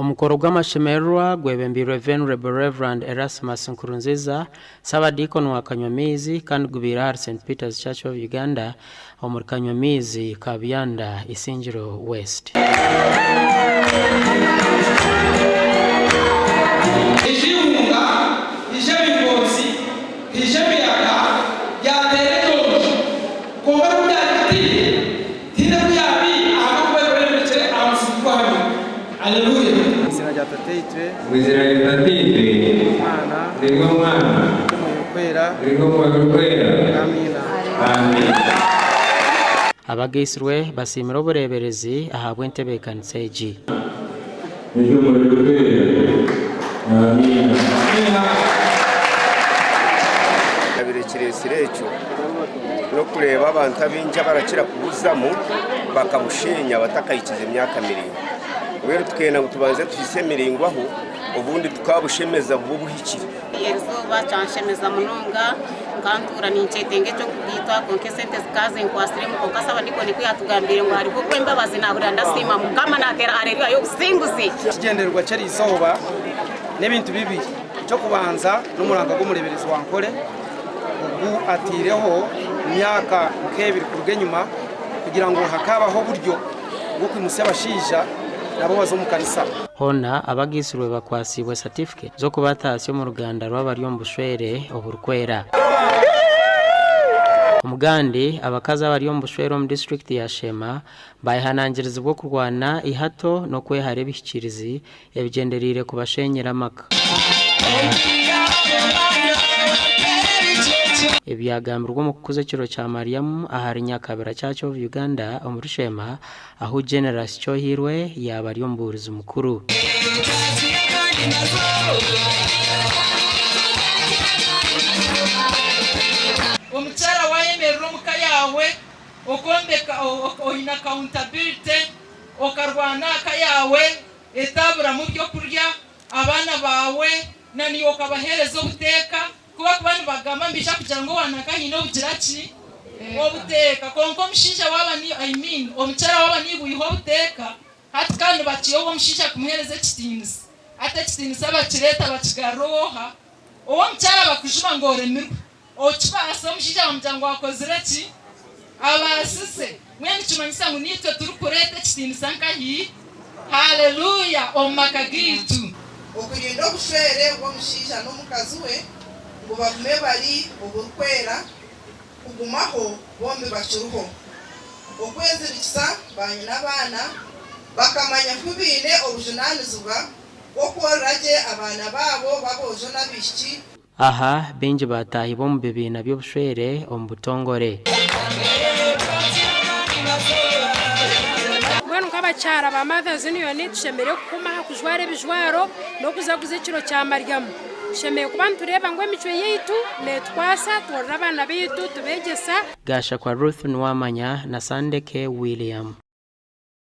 Omukoro gw'amashemererwa gwebembirwe Venerable Reverend Erasmus Nkurunziza saba Deacon wa Kanywamizi kandi gubira St Peter's Church of Uganda omuri Kanywamizi Kabyanda Isingiro West. Abagisirwe basimira obureberezi ahabwa entebe kanisa egi. Kiresire ekyo no kureba abantu abinja barakira kubuzamu bakabushenya batakayikiza emyaka miringo wero tukena tubanze twise miringwaho ubundi tukabushemeza bubuhikira yezo bacanshemeza munonga nkantura nincetenge cyo kubitwa konke sente zikaze nkwasire mu kokasa badiko ni kuyatugambire ngo hari ko embabazi nabura ndasima mukama natera areriwa yo gusimbuzi kigenderwa cyari isohoba n'ibintu bibiri cyo kubanza n'umuranga gumureberezi wankore ubu atireho imyaka nk'ebiri kurge nyuma kugira ngo hakabaho buryo bwo kwimusa abashija nabo bazo mu kanisa. Hona abagisirwe bakwasibwe certificate zo kubatasi mu Ruganda rw'abari mu Bushwere oburukwera. Umugandi abakaza bari mu Bushwere mu district ya Shema bayihanangiriza bwo kurwana ihato no kwehare bishikirizi yabigenderire kubashenyera maka. Ibyagambirwa mu kukuza kiro cya Mariam ahari Nyakabera Church of Uganda omuri Shema aho Generous Cyohirwe yaba ari omburizi mukuru. Omuchara wayemerera muka yawe okombeka oina accountability okarwana ka yawe etabura mu byo kurya abana bawe nani okabahereza obuteka kuba kubandi bagamba mbisha kugira ngo wanakanyine obugiraki obuteka konko mushisha waba ni omuchara waba ni buyiho obuteka hati kandi bakiyo omushisha kumuhereza kitinzi ate kitinzi abakireta bakigaroha owo muchara bakujuba ngo remirwe okibasa omushisha bamujyango wakozere ki abasise mwene kimanyisa ngo nitwe turi kureta kitinzi sankahi haleluya omakagitu okurinda obushwere bw'omushisha n'omukazi we ngo bagume bari oburukwera kugumaho bombi bakiruho okwezirikisa banyina abana bakamanya kubine obujunanizibwa bwo kworage abana babo babojo n'abishiki. Aha benji batahi bo mu bibina by'obushwere omu Butongore. Abacyara ba Mothers Union tushemere kukumaha kujwara ebijwaro no kuzaguza ekiro cya Mariam shemeye kuba tureba ngo emico yitu netwasa tworra abana bitu tubegesa. Gasha kwa Ruth Nwamanya na Sandeke William.